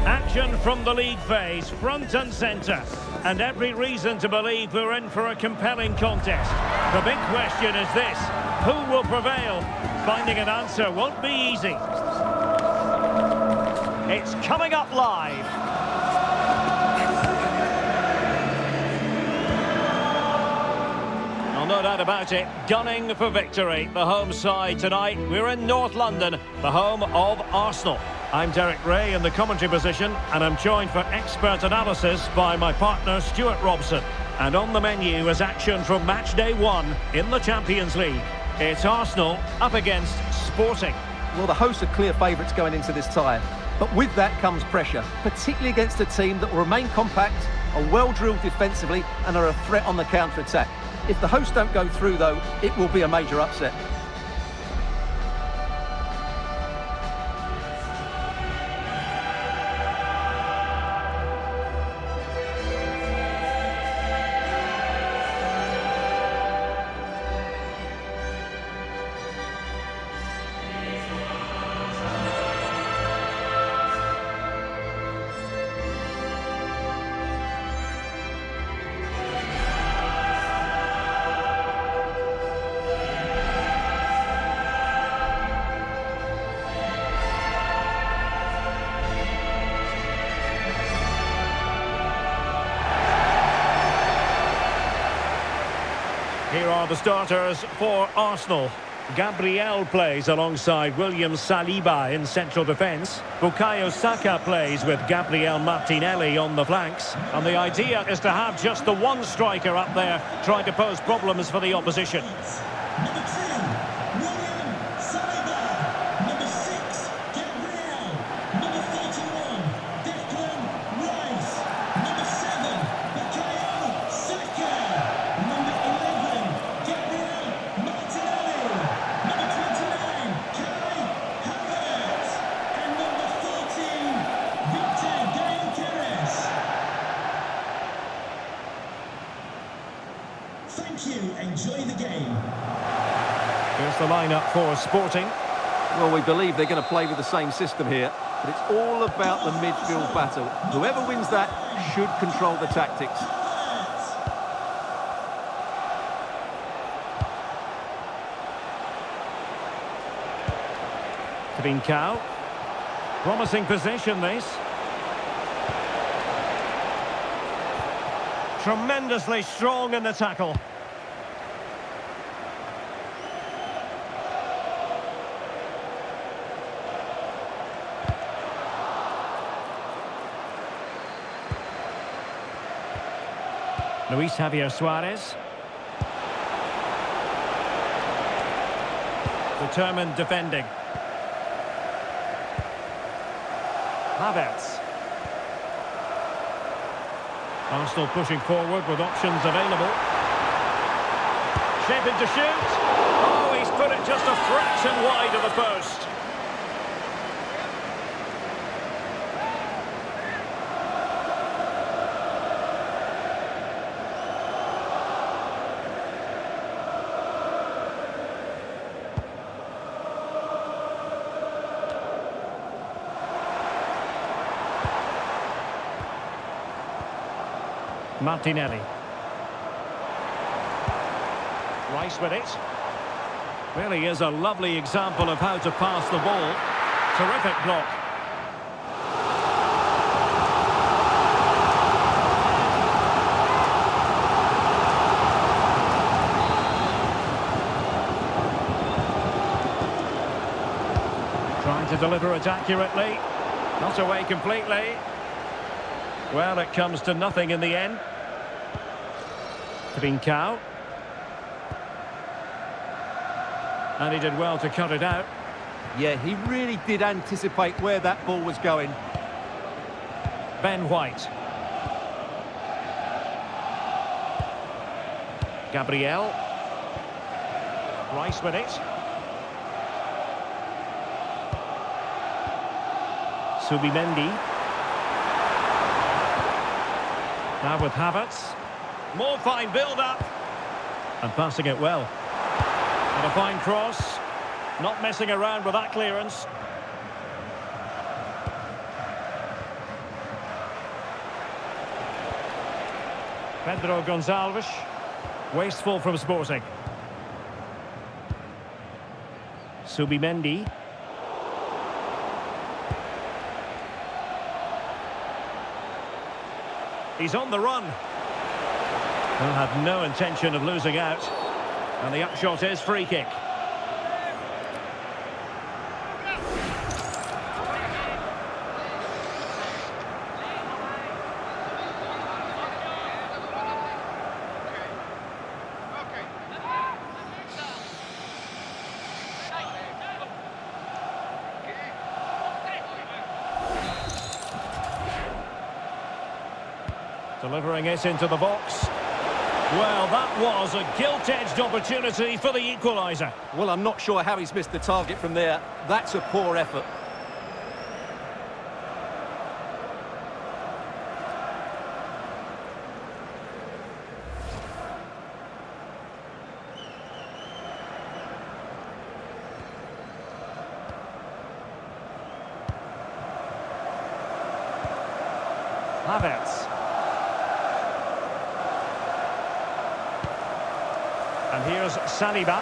Action from the league phase, front and centre. And every reason to believe we're in for a compelling contest. The big question is this: who will prevail? Finding an answer won't be easy. It's coming up live. No doubt about it, gunning for victory. The home side tonight. We're in North London, the home of Arsenal. I'm Derek Ray in the commentary position, and I'm joined for expert analysis by my partner Stuart Robson. And on the menu is action from match day 1 in the Champions League. It's Arsenal up against Sporting. Well, the hosts are clear favourites going into this tie, but with that comes pressure, particularly against a team that will remain compact, are well drilled defensively, and are a threat on the counter-attack. If the hosts don't go through, though, it will be a major upset. Here are the starters for Arsenal. Gabriel plays alongside William Saliba in central defence. Bukayo Saka plays with Gabriel Martinelli on the flanks. And the idea is to have just the one striker up there trying to pose problems for the opposition. Number 10, William Saliba. Number 6, Gabriel. Number 31, Declan Rice. Number 7, Bukayo Saka. Number 11, Gabriel Martinelli. Number 29, Kai Havertz. And number 14, Victor Gyokeres. Thank you. Enjoy the game. Here's the lineup for Sporting. Well, we believe they're going to play with the same system here, but it's all about the midfield battle. Whoever wins that should control the tactics. Trincao. Promising position, this. Tremendously strong in the tackle. Luis Javier Suarez. Determined defending. Havertz. Arsenal pushing forward with options available. Shaping to shoot. Oh, he's put it just a fraction wide of the post. Martinelli. Rice with it. Really is a lovely example of how to pass the ball. Terrific block. Trying to deliver it accurately. Not away completely. Well, it comes to nothing in the end. Trincao. And he did well to cut it out. Yeah, he really did anticipate where that ball was going. Ben White. Gabriel. Rice with it. Subimendi. Now with Havertz. More fine build-up. And passing it well. And a fine cross. Not messing around with that clearance. Pedro Gonçalves. Wasteful from Sporting. Subimendi. He's on the run. He'll have no intention of losing out. And the upshot is free kick. Delivering it into the box. Well, that was a gilt-edged opportunity for the equaliser. Well, I'm not sure how he's missed the target from there. That's a poor effort. Havertz. And here's Saliba.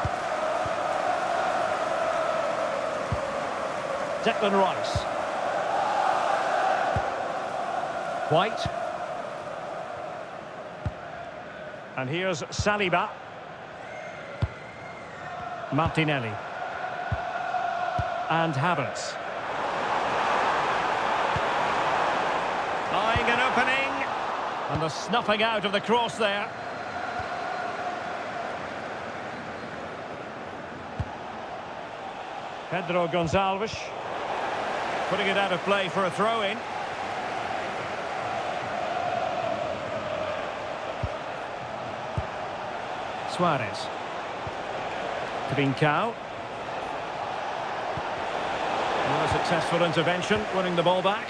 Declan Rice. White. And here's Saliba. Martinelli. And Havertz. Eyeing an opening. And the snuffing out of the cross there. Pedro Gonçalves. Putting it out of play for a throw-in. Suarez. Trincao. A successful intervention, winning the ball back.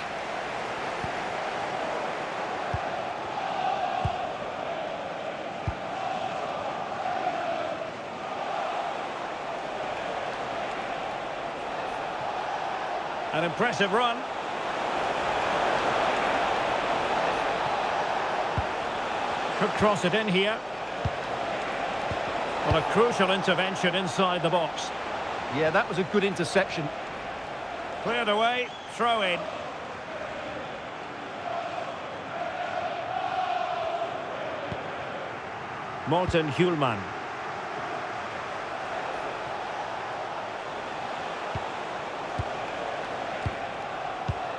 An impressive run. Could cross it in here. Well, a crucial intervention inside the box. Yeah, that was a good interception. Cleared away, throw in. Morten Hjulman.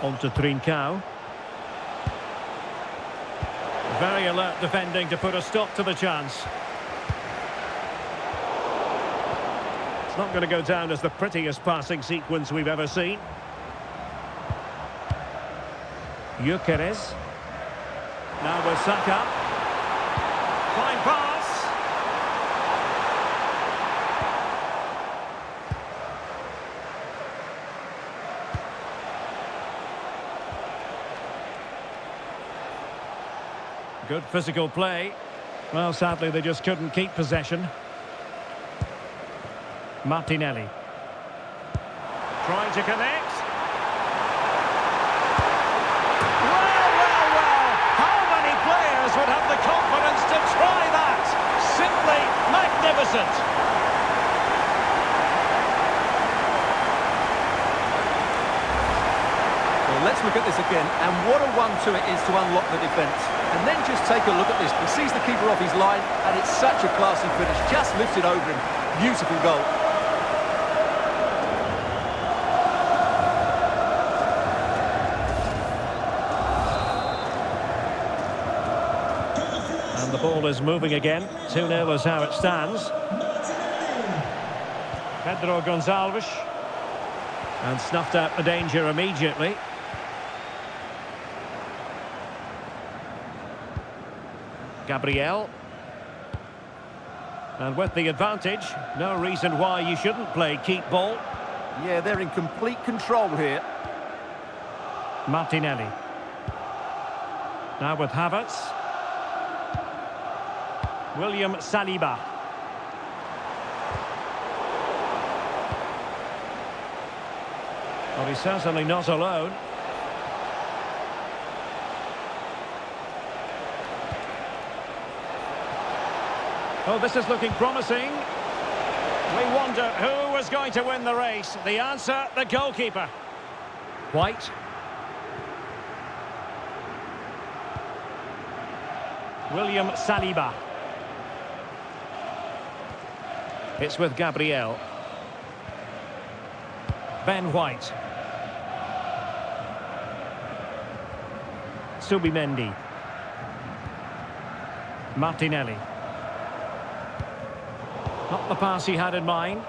On to Trincao. Very alert defending to put a stop to the chance. It's not going to go down as the prettiest passing sequence we've ever seen. Gyökeres. Now with Saka. Fine pass. Good physical play. Well, sadly, they just couldn't keep possession. Martinelli. Trying to connect. Well. How many players would have the confidence to try that? Simply magnificent. Let's look at this again, and what a 1-2 it is to unlock the defence. And then just take a look at this. He sees the keeper off his line, and it's such a classy finish. Just lifted over him. Beautiful goal. And the ball is moving again. 2-0 is how it stands. Pedro Gonçalves. And snuffed out the danger immediately. Gabriel. And with the advantage, no reason why you shouldn't play keep ball. Yeah, they're in complete control here. Martinelli. Now with Havertz. William Saliba. Well, he's certainly not alone. Oh, this is looking promising. We wonder who was going to win the race. The answer, the goalkeeper. White. William Saliba. It's with Gabriel. Ben White. Subimendi. Martinelli. Not the pass he had in mind.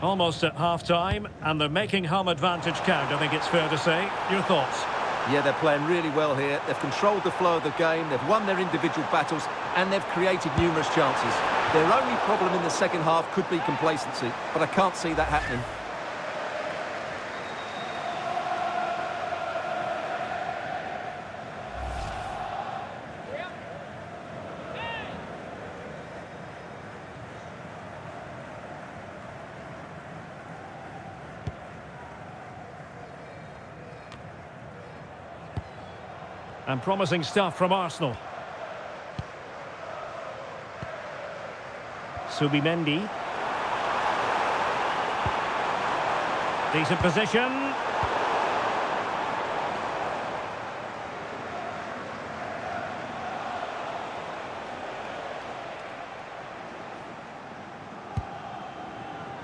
Almost at half-time, and they're making home advantage count, I think it's fair to say. Your thoughts? Yeah, they're playing really well here. They've controlled the flow of the game, they've won their individual battles, and they've created numerous chances. Their only problem in the second half could be complacency, but I can't see that happening. And promising stuff from Arsenal. Subimendi. Decent position.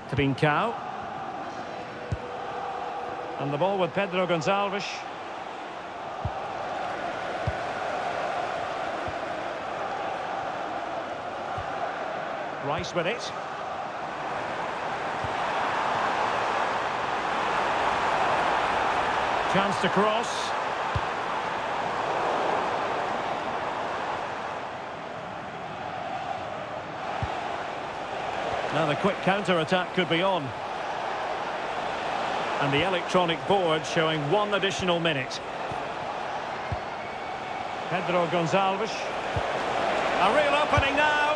Trincao. And the ball with Pedro Gonçalves. Rice with it. Chance to cross. Now the quick counter-attack could be on. And the electronic board showing 1 additional minute. Pedro Gonçalves. A real opening now.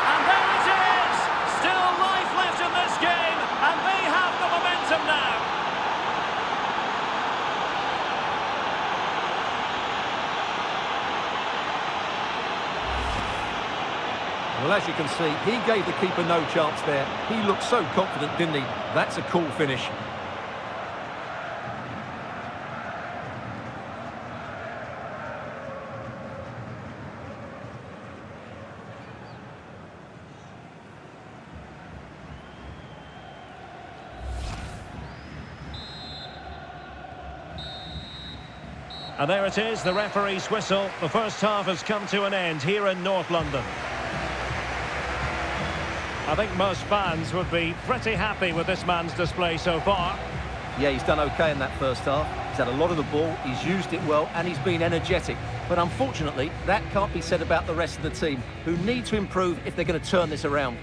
And there it is! Still life left in this game, and they have the momentum now. Well, as you can see, he gave the keeper no chance there. He looked so confident, didn't he? That's a cool finish. And there it is, the referee's whistle. The first half has come to an end here in North London. I think most fans would be pretty happy with this man's display so far. Yeah, he's done okay in that first half. He's had a lot of the ball, he's used it well, and he's been energetic. But unfortunately, that can't be said about the rest of the team, who need to improve if they're going to turn this around.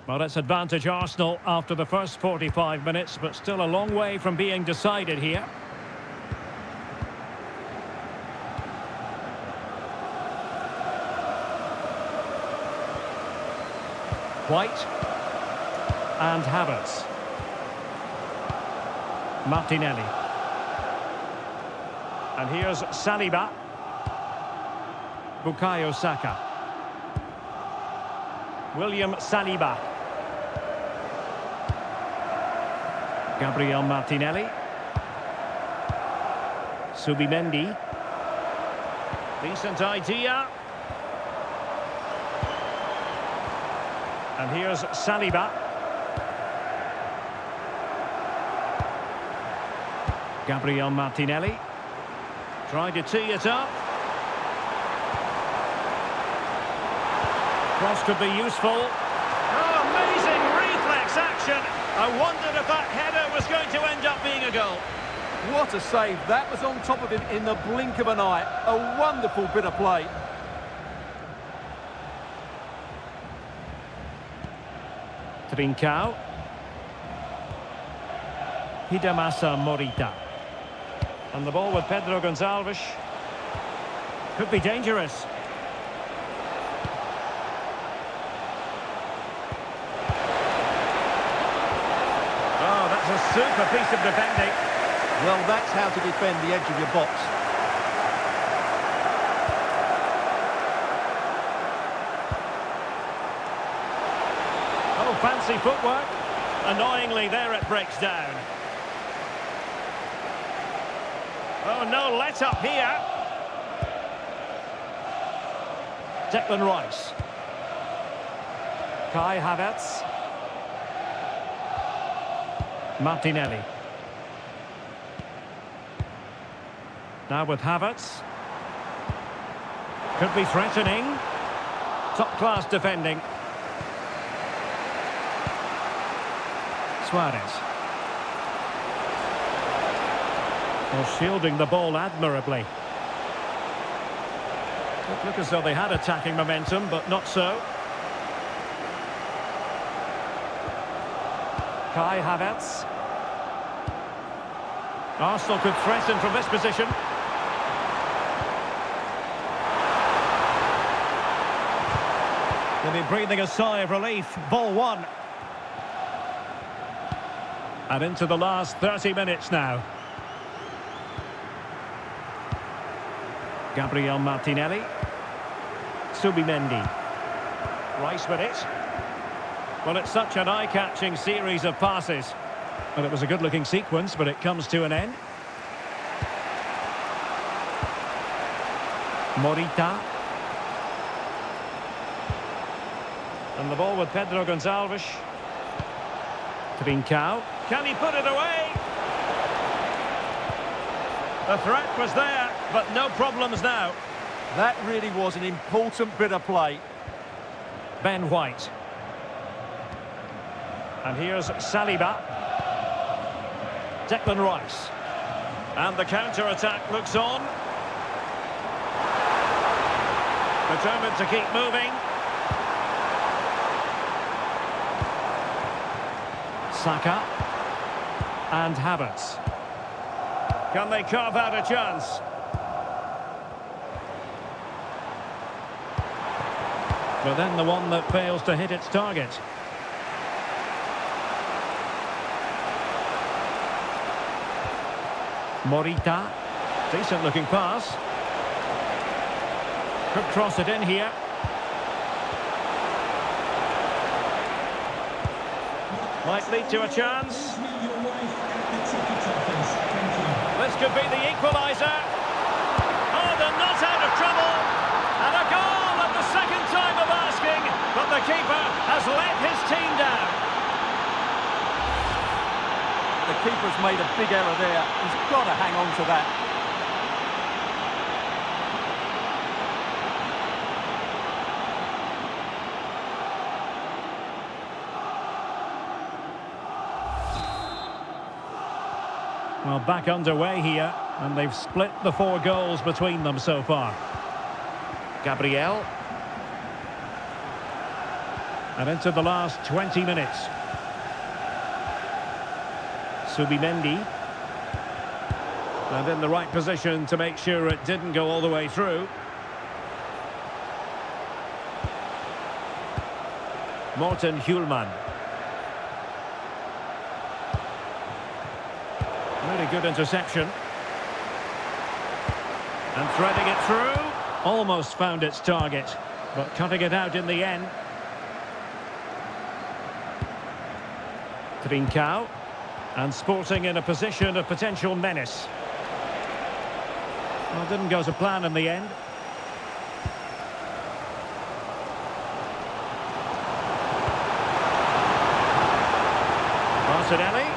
Well, it's advantage Arsenal after the first 45 minutes, but still a long way from being decided here. White. And Havertz. Martinelli. And here's Saliba. Bukayo Saka. William Saliba. Gabriel Martinelli. Subimendi. Decent idea. And here's Saliba. Gabriel Martinelli. Tried to tee it up. Cross could be useful. Oh, amazing reflex action. I wondered if that header was going to end up being a goal. What a save. That was on top of him in the blink of an eye. A wonderful bit of play. Trincao. Hidemasa Morita. And the ball with Pedro Gonçalves. Could be dangerous. Oh, that's a super piece of defending. Well, that's how to defend the edge of your box. Oh, fancy footwork. Annoyingly, there it breaks down. Oh, no let up here. Declan Rice. Kai Havertz. Martinelli. Now with Havertz. Could be threatening. Top-class defending. Suarez. Well, shielding the ball admirably. It looked as though they had attacking momentum, but not so. Kai Havertz. Arsenal could threaten from this position. They'll be breathing a sigh of relief. Ball one. And into the last 30 minutes now. Gabriel Martinelli. Subimendi. Rice with it. Well, it's such an eye-catching series of passes. Well, it was a good-looking sequence, but it comes to an end. Morita. And the ball with Pedro Gonçalves. Trincao. Can he put it away? The threat was there, but no problems now. That really was an important bit of play. Ben White. And here's Saliba. Declan Rice. And the counter-attack looks on. Determined to keep moving. Saka. And Havertz. Can they carve out a chance? But then the one that fails to hit its target. Morita. Decent looking pass. Could cross it in here. Might lead to a chance. This could be the equaliser. Oh, they're not out of trouble. And a goal at the second time of asking. But the keeper has let his team down. The keeper's made a big error there. He's got to hang on to that. Well, back underway here, and they've split the 4 goals between them so far. Gabriel. And into the last 20 minutes. Subimendi. And in the right position to make sure it didn't go all the way through. Morten Hjulman. Really good interception. And threading it through. Almost found its target, but cutting it out in the end. Trincao. And Sporting in a position of potential menace. Well, didn't go to plan in the end. Martinelli.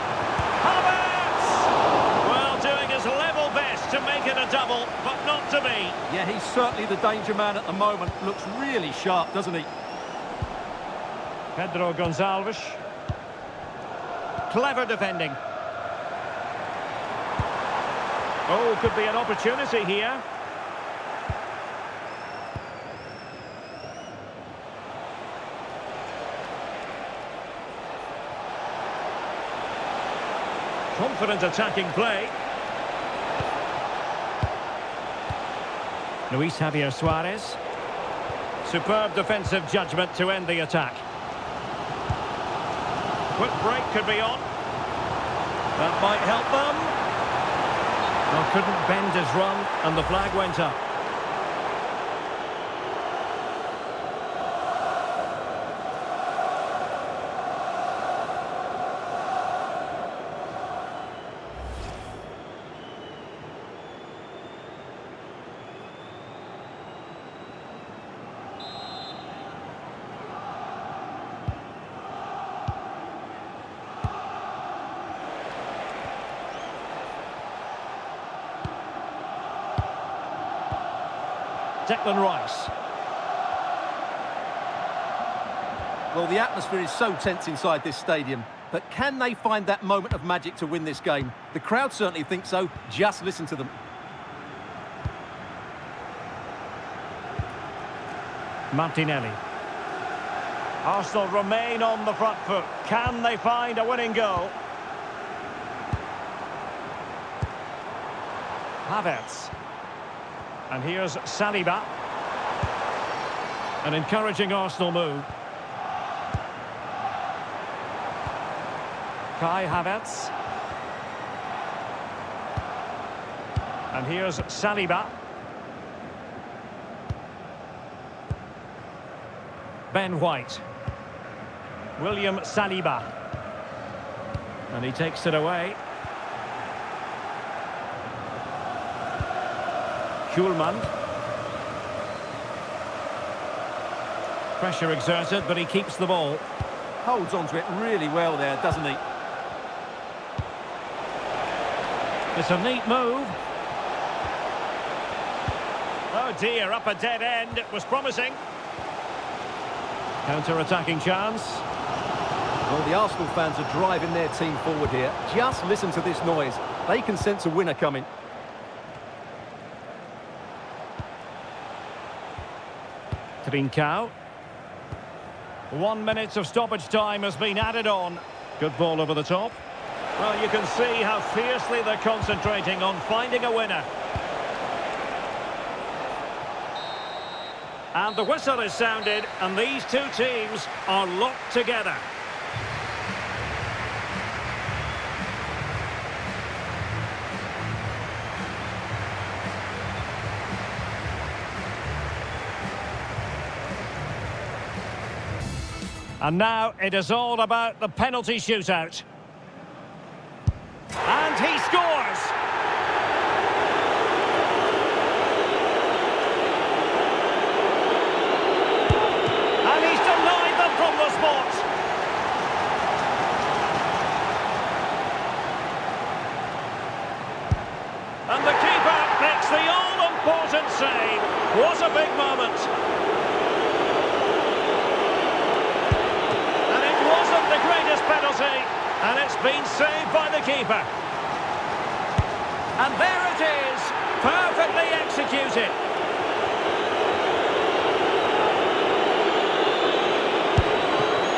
Havertz! Well, doing his level best to make it a double, but not to be. Yeah, he's certainly the danger man at the moment. Looks really sharp, doesn't he? Pedro Gonçalves. Clever defending. Oh, could be an opportunity here. Confident attacking play. Luis Javier Suarez. Superb defensive judgment to end the attack. Quick break could be on. That might help them. Well, couldn't bend his run, and the flag went up. Declan Rice. Well, the atmosphere is so tense inside this stadium, but can they find that moment of magic to win this game? The crowd certainly think so. Just listen to them. Martinelli. Arsenal remain on the front foot. Can they find a winning goal? Havertz. And here's Saliba. An encouraging Arsenal move. Kai Havertz. And here's Saliba. Ben White. William Saliba. And he takes it away. Schulman. Pressure exerted, but he keeps the ball. Holds on to it really well there, doesn't he? It's a neat move. Oh dear, up a dead end. It was promising. Counter-attacking chance. Well, the Arsenal fans are driving their team forward here. Just listen to this noise. They can sense a winner coming. Trincao. 1 minute of stoppage time has been added on. Good ball over the top. Well, you can see how fiercely they're concentrating on finding a winner. And the whistle is sounded, and these two teams are locked together. And now it is all about the penalty shootout. And he scores! And he's denied them from the spot. And the keeper makes the all-important save. What a big moment. The greatest penalty, and it's been saved by the keeper. And there it is, perfectly executed.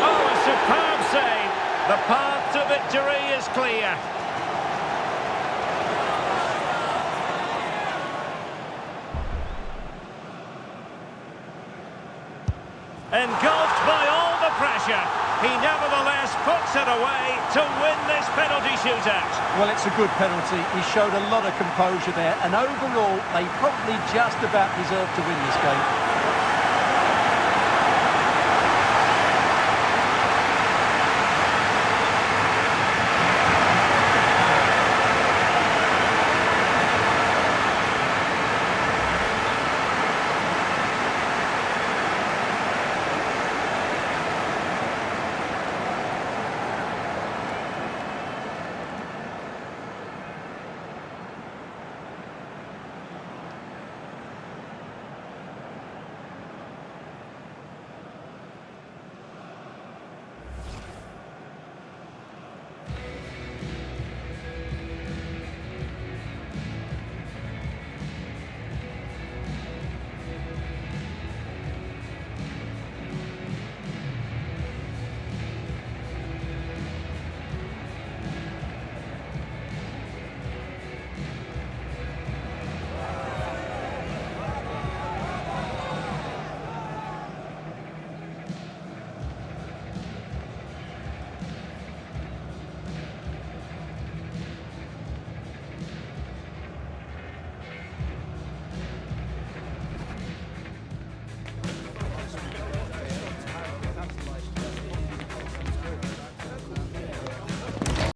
Oh, a superb save. The path to victory is clear. Engulfed by all the pressure, he nevertheless puts it away to win this penalty shootout. Well, it's a good penalty. He showed a lot of composure there, and overall, they probably just about deserved to win this game.